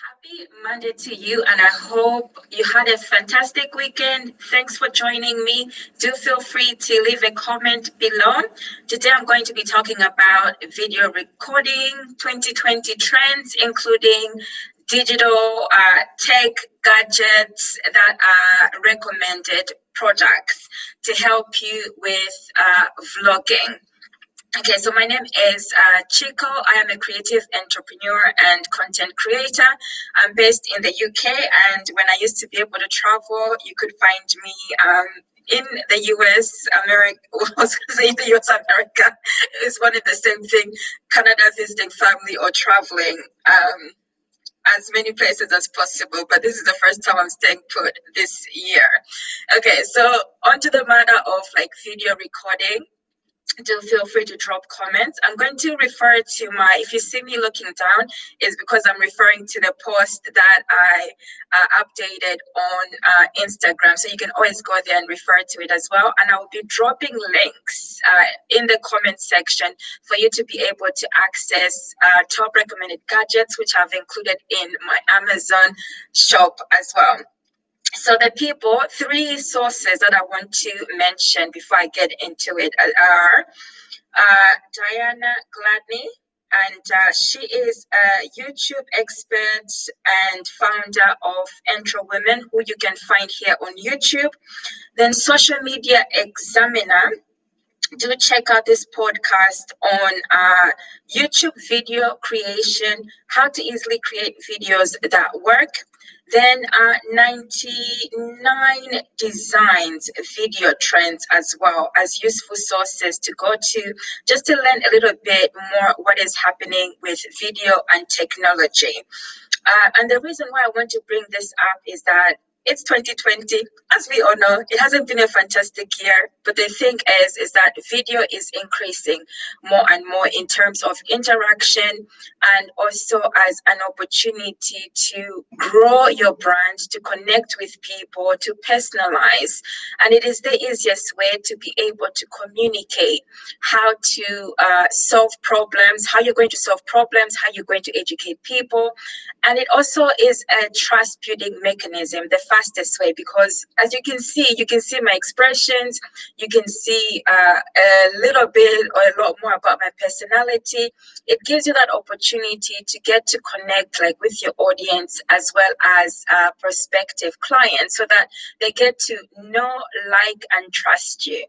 Happy Monday to you, and I hope you had a fantastic weekend. Thanks for joining me. Do feel free to leave a comment below. Today, I'm going to be talking about video recording, 2020 trends, including digital tech gadgets that are recommended products to help you with vlogging. Okay, so my name is Chico. I am a creative entrepreneur and content creator. I'm based in the UK, and when I used to be able to travel, you could find me in the US, America. I was going to say the US, America is one and the same thing. Canada, visiting family, or traveling as many places as possible. But this is the first time I'm staying put this year. Okay, so onto the matter of like video recording. Do feel free to drop comments. I'm going to refer to if you see me looking down, is because I'm referring to the post that I updated on Instagram. So you can always go there and refer to it as well. And I will be dropping links in the comment section for you to be able to access top recommended gadgets, which I've included in my Amazon shop as well. So the three sources that I want to mention before I get into it are Diana Gladney, and she is a YouTube expert and founder of Intro Women, who you can find here on YouTube. Then Social Media Examiner. Do check out this podcast on YouTube video creation, how to easily create videos that work. Then 99 Designs video trends, as well as useful sources to go to just to learn a little bit more what is happening with video and technology. And the reason why I want to bring this up is that it's 2020. As we all know, it hasn't been a fantastic year, but the thing is that video is increasing more and more in terms of interaction, and also as an opportunity to grow your brand, to connect with people, to personalize. And it is the easiest way to be able to communicate how to solve problems, how you're going to solve problems, how you're going to educate people. And it also is a trust building mechanism, the fastest way, because as you can see my expressions, you can see a little bit or a lot more about my personality. It gives you that opportunity to get to connect like with your audience as well as prospective clients, so that they get to know, like, and trust you,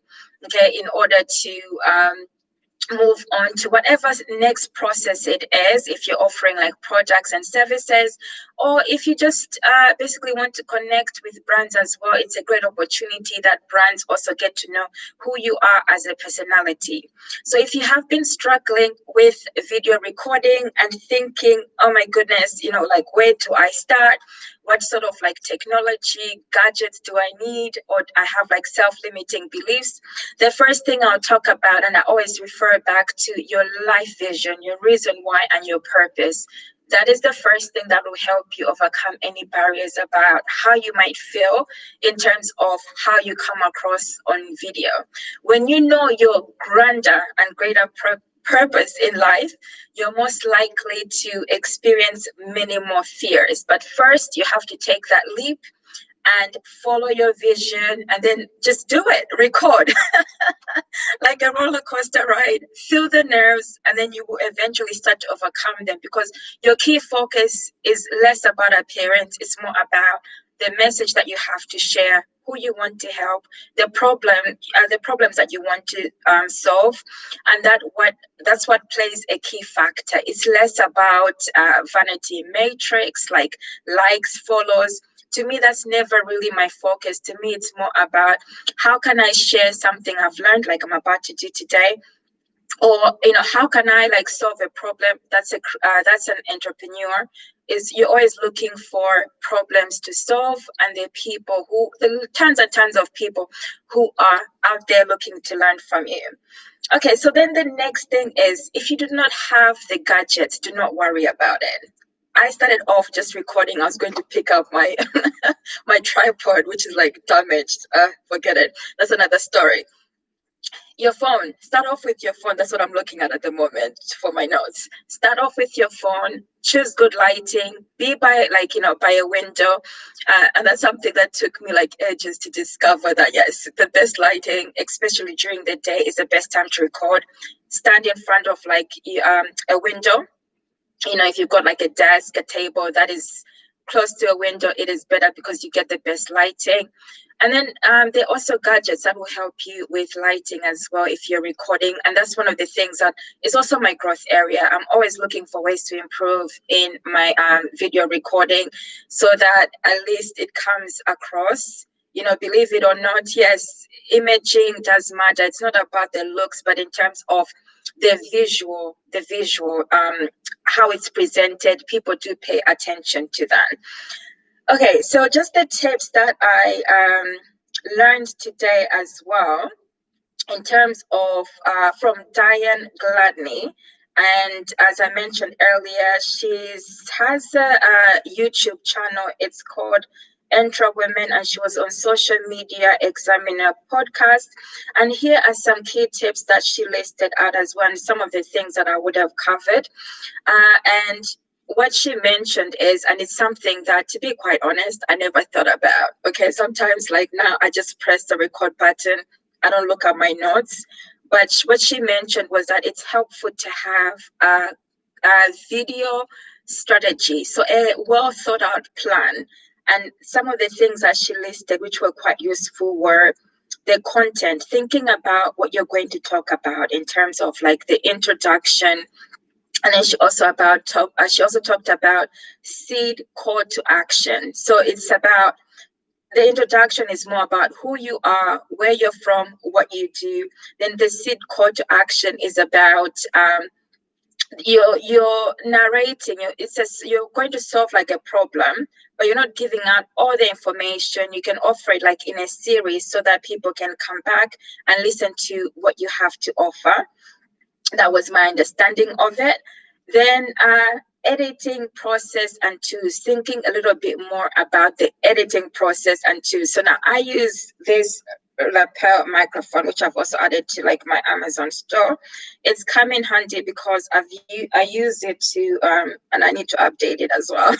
okay, in order to move on to whatever next process it is, if you're offering like products and services, or if you just basically want to connect with brands as well. It's a great opportunity that brands also get to know who you are as a personality. So if you have been struggling with video recording and thinking, oh my goodness, like, where do I start? What sort of like technology gadgets do I need? Or I have like self-limiting beliefs. The first thing I'll talk about, and I always refer back to your life vision, your reason why, and your purpose. That is the first thing that will help you overcome any barriers about how you might feel in terms of how you come across on video. When you know your grander and greater purpose in life, you're most likely to experience many more fears. But first, you have to take that leap and follow your vision, and then just do it. Record like a roller coaster ride. Feel the nerves, and then you will eventually start to overcome them, because your key focus is less about appearance. It's more about the message that you have to share, who you want to help, the problems that you want to solve, and that's what plays a key factor. It's less about vanity matrix, like likes, follows. To me, that's never really my focus. To me, it's more about how can I share something I've learned, like I'm about to do today, or how can I like solve a problem. That's an entrepreneur. Is you're always looking for problems to solve, and the tons and tons of people who are out there looking to learn from you. Okay, so then the next thing is, if you do not have the gadgets, do not worry about it. I started off just recording. I was going to pick up my my tripod, which is like damaged. Forget it. That's another story. Your phone. Start off with your phone. That's what I'm looking at the moment for my notes. Start off with your phone. Choose good lighting. Be by by a window, and that's something that took me like ages to discover. That yes, the best lighting, especially during the day, is the best time to record. Stand in front of a window. If you've got like a desk, a table that is close to a window, it is better because you get the best lighting. And then there are also gadgets that will help you with lighting as well if you're recording. And that's one of the things that is also my growth area. I'm always looking for ways to improve in my video recording so that at least it comes across. Believe it or not, yes, imaging does matter. It's not about the looks, but in terms of the visual, how it's presented, people do pay attention to that. Okay, so just the tips that I learned today as well, in terms of from Diane Gladney. And as I mentioned earlier, she has a YouTube channel. It's called Entra Women, and she was on social media, Examiner podcast. And here are some key tips that she listed out as well, and some of the things that I would have covered. And what she mentioned is, and it's something that, to be quite honest, I never thought about. Okay, sometimes like now I just press the record button. I don't look at my notes. But what she mentioned was that it's helpful to have a video strategy, so a well thought out plan. And some of the things that she listed, which were quite useful, were the content, thinking about what you're going to talk about in terms of like the introduction. And then she also talked about seed call to action. So it's about, the introduction is more about who you are, where you're from, what you do. Then the seed call to action is about you're narrating. You're going to solve like a problem, but you're not giving out all the information. You can offer it like in a series so that people can come back and listen to what you have to offer. That was my understanding of it. Then editing process and tools, thinking a little bit more about the editing process and tools. So now I use this lapel microphone, which I've also added to like my Amazon store. It's come in handy because I use it to and I need to update it as well.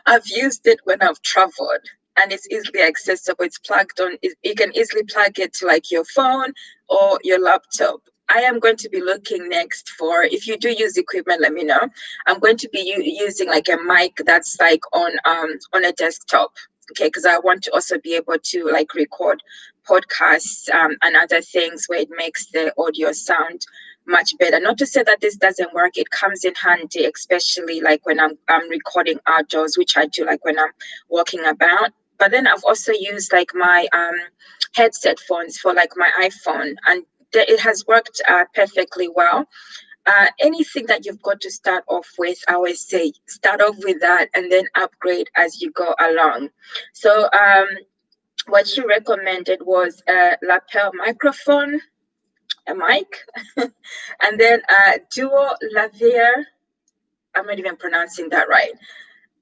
I've used it when I've traveled, and it's easily accessible. It's plugged on. You can easily plug it to like your phone or your laptop. I am going to be looking next for, if you do use equipment, let me know. I'm going to be using like a mic that's like on a desktop, okay? Because I want to also be able to like record podcasts and other things where it makes the audio sound much better. Not to say that this doesn't work. It comes in handy, especially like when I'm recording outdoors, which I do like when I'm walking about. But then I've also used like my headset phones for like my iPhone, and it has worked perfectly well. Anything that you've got to start off with, I always say start off with that and then upgrade as you go along. So what she recommended was a lapel microphone, a mic, and then duo lavalier. I'm not even pronouncing that right.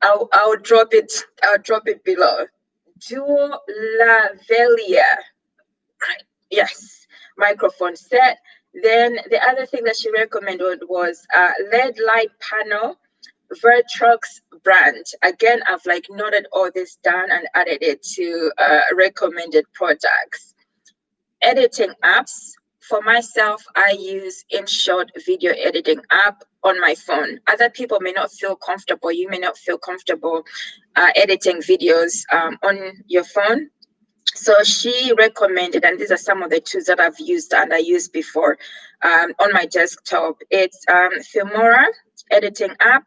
I'll drop it below. Duo lavalier. Right. Yes. Microphone set. Then the other thing that she recommended was LED light panel, Vertrox brand. Again, I've like noted all this down and added it to recommended products. Editing apps. For myself, I use Inshot video editing app on my phone. Other people may not feel comfortable. You may not feel comfortable editing videos on your phone. So she recommended, and these are some of the tools that I've used and I used before on my desktop. It's Filmora editing app,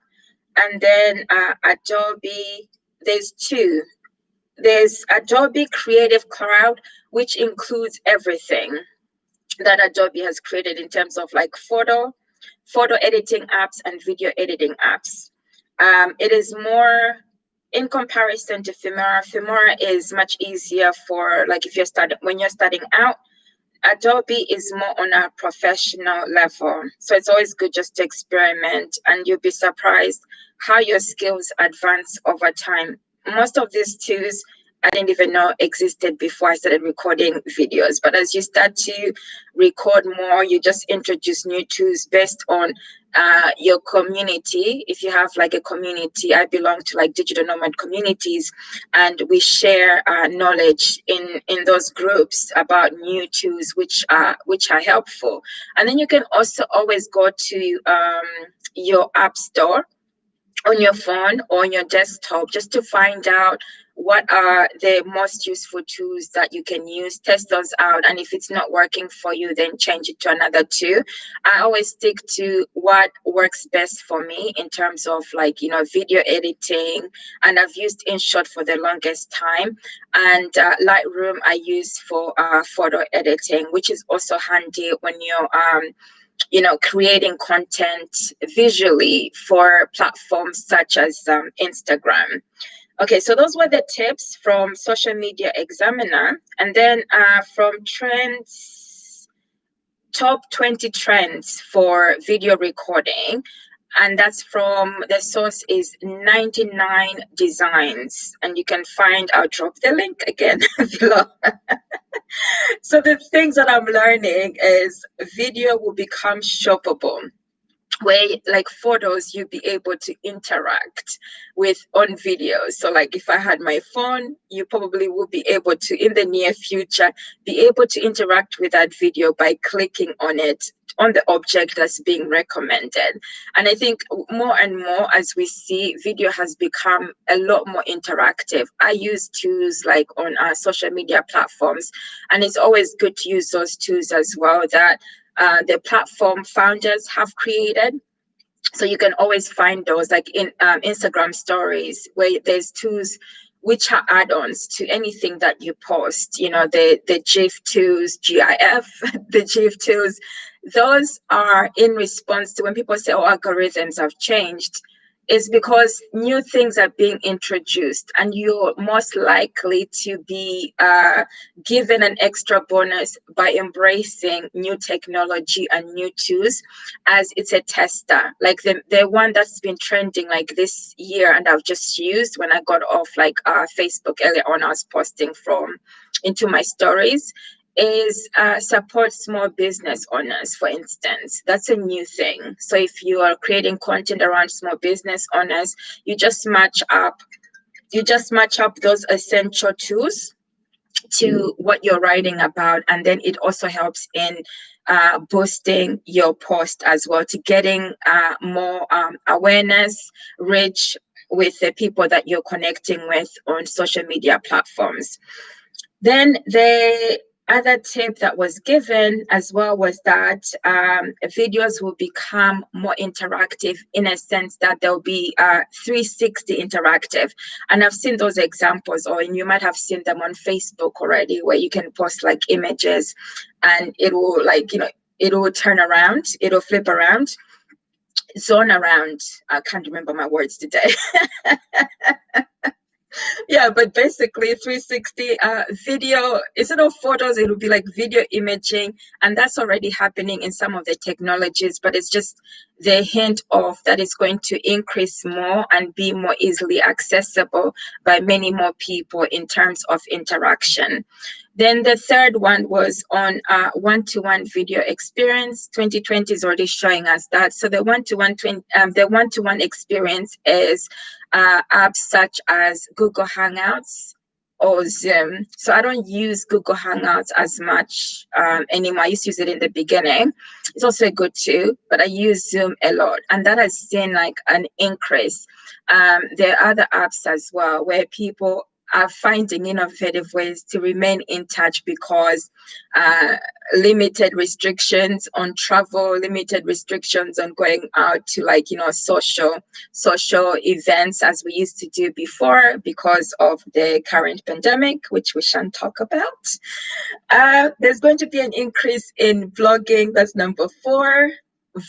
and then Adobe. There's two. There's Adobe Creative Cloud, which includes everything that Adobe has created in terms of like photo editing apps and video editing apps. It is more, in comparison to Filmora. Filmora is much easier for like if when you're starting out. Adobe is more on a professional level. So it's always good just to experiment, and you'll be surprised how your skills advance over time. Most of these tools I didn't even know existed before I started recording videos. But as you start to record more, you just introduce new tools based on your community. If you have like a community, I belong to like digital nomad communities, and we share knowledge in those groups about new tools which are helpful. And then you can also always go to your app store on your phone or on your desktop just to find out what are the most useful tools that you can use. Test those out, and if it's not working for you, then change it to another tool. I always stick to what works best for me in terms of like, you know, video editing, and I've used Inshot for the longest time, and Lightroom I use for photo editing, which is also handy when you're you know, creating content visually for platforms such as Instagram. Okay, so those were the tips from Social Media Examiner. And then from trends, top 20 trends for video recording. And that's from, the source is 99 Designs. And you can find, I'll drop the link again below. So the things that I'm learning is video will become shoppable, where like photos you'll be able to interact with on videos. So like if I had my phone, you probably will be able to, in the near future, be able to interact with that video by clicking on it, on the object that's being recommended. And I think more and more as we see, video has become a lot more interactive. I use tools like on our social media platforms, and it's always good to use those tools as well that the platform founders have created. So you can always find those like in Instagram stories, where there's tools which are add-ons to anything that you post, you know, the GIF tools, GIF, the GIF tools. Those are in response to when people say, oh, algorithms have changed. Is because new things are being introduced, and you're most likely to be given an extra bonus by embracing new technology and new tools, as it's a tester. Like the one that's been trending like this year, and I've just used when I got off like Facebook earlier on, I was posting from into my stories, is support small business owners, for instance. That's a new thing. So if you are creating content around small business owners, you just match up those essential tools to what you're writing about, and then it also helps in boosting your post as well, to getting more awareness, reach with the people that you're connecting with on social media platforms. Then the other tip that was given as well was that videos will become more interactive, in a sense that they'll be 360 interactive. And I've seen those examples, or you might have seen them on Facebook already, where you can post like images and it will, like, you know, it will turn around, it'll flip around, zone around. I can't remember my words today. Yeah, but basically 360 video, instead of photos, it will be like video imaging, and that's already happening in some of the technologies, but it's just the hint of that it's going to increase more and be more easily accessible by many more people in terms of interaction. Then the third one was on one-to-one video experience. 2020 is already showing us that. So the one-to-one experience is apps such as Google Hangouts or Zoom. So I don't use Google Hangouts as much anymore. I used to use it in the beginning. It's also good too, but I use Zoom a lot, and that has seen like an increase. There are other apps as well where people are finding innovative ways to remain in touch, because limited restrictions on travel, limited restrictions on going out to, like, you know, social events as we used to do before, because of the current pandemic, which we shan't talk about. There's going to be an increase in vlogging. That's number 4.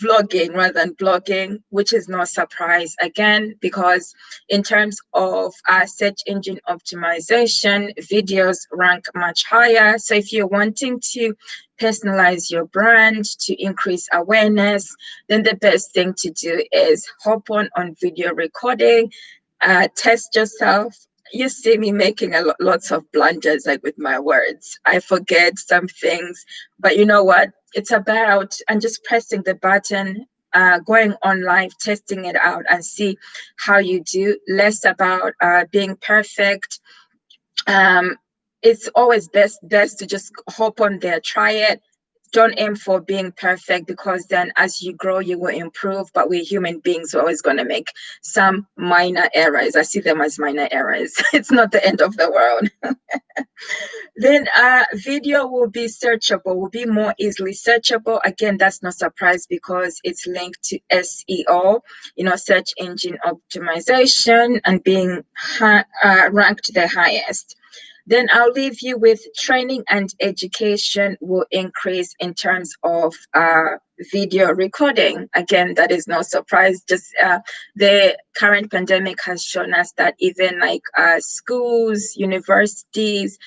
Vlogging rather than blogging, which is no surprise again, because in terms of search engine optimization, videos rank much higher. So if you're wanting to personalize your brand to increase awareness, then the best thing to do is hop on video recording, test yourself, you see me making lots of blunders, like with my words. I forget some things, but you know what? It's about and just pressing the button, going on live, testing it out, and see how you do. Less about being perfect. Um, it's always best to just hop on there, try it. Don't aim for being perfect, because then as you grow you will improve, but we're human beings, we're always going to make some minor errors. I see them as minor errors. It's not the end of the world. Then video will be searchable, will be more easily searchable. Again, that's no surprise because it's linked to SEO, search engine optimization, and being ranked the highest. Then I'll leave you with training and education will increase in terms of video recording. Again, that is no surprise. Just the current pandemic has shown us that even like schools, universities,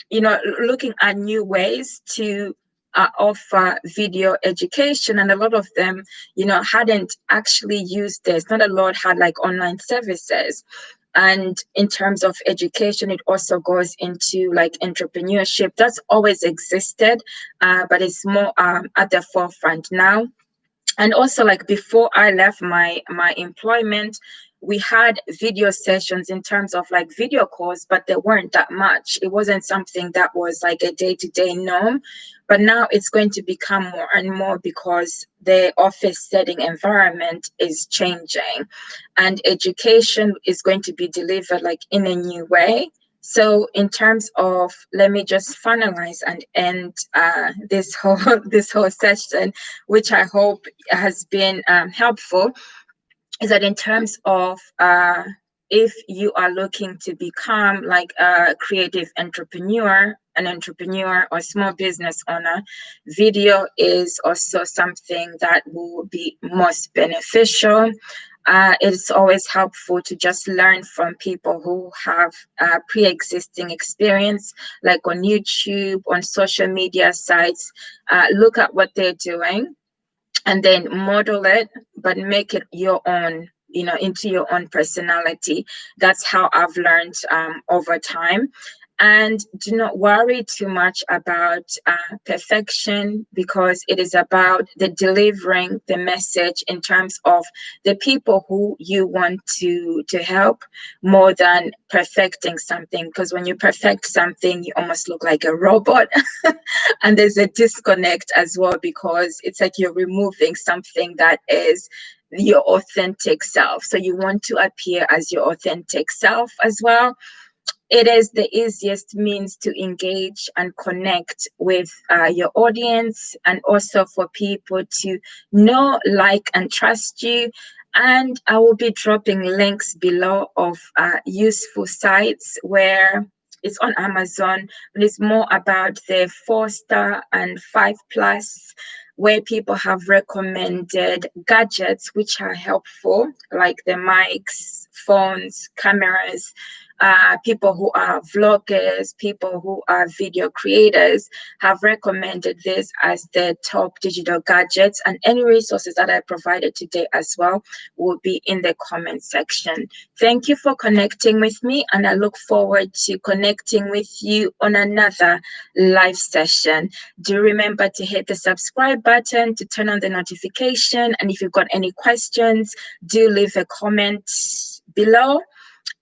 looking at new ways to offer video education, and a lot of them, hadn't actually used this. Not a lot had like online services. And in terms of education, it also goes into like entrepreneurship. That's always existed, but it's more at the forefront now. And also, like before I left my employment, we had video sessions in terms of like video calls, but there weren't that much. It wasn't something that was like a day-to-day norm. But now it's going to become more and more because the office setting environment is changing, and education is going to be delivered like in a new way. So in terms of, let me just finalize and end this whole session, which I hope has been helpful, is that in terms of if you are looking to become like a creative entrepreneur, an entrepreneur or small business owner, video is also something that will be most beneficial. It's always helpful to just learn from people who have pre-existing experience, like on YouTube, on social media sites. Look at what they're doing and then model it, but make it your own, into your own personality. That's how I've learned over time. And do not worry too much about perfection, because it is about the delivering the message in terms of the people who you want to help, more than perfecting something. Because when you perfect something, you almost look like a robot. And there's a disconnect as well, because it's like you're removing something that is your authentic self. So you want to appear as your authentic self as well. It is the easiest means to engage and connect with your audience, and also for people to know, like, and trust you. And I will be dropping links below of useful sites where it's on Amazon, but it's more about the 4-star and 5+, where people have recommended gadgets which are helpful, like the mics, phones, cameras. People who are vloggers, people who are video creators have recommended this as the top digital gadgets, and any resources that I provided today as well will be in the comment section. Thank you for connecting with me, and I look forward to connecting with you on another live session. Do remember to hit the subscribe button to turn on the notification, and if you've got any questions, do leave a comment below.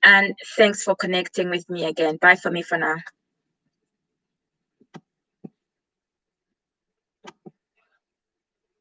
And thanks for connecting with me again. Bye for me for now.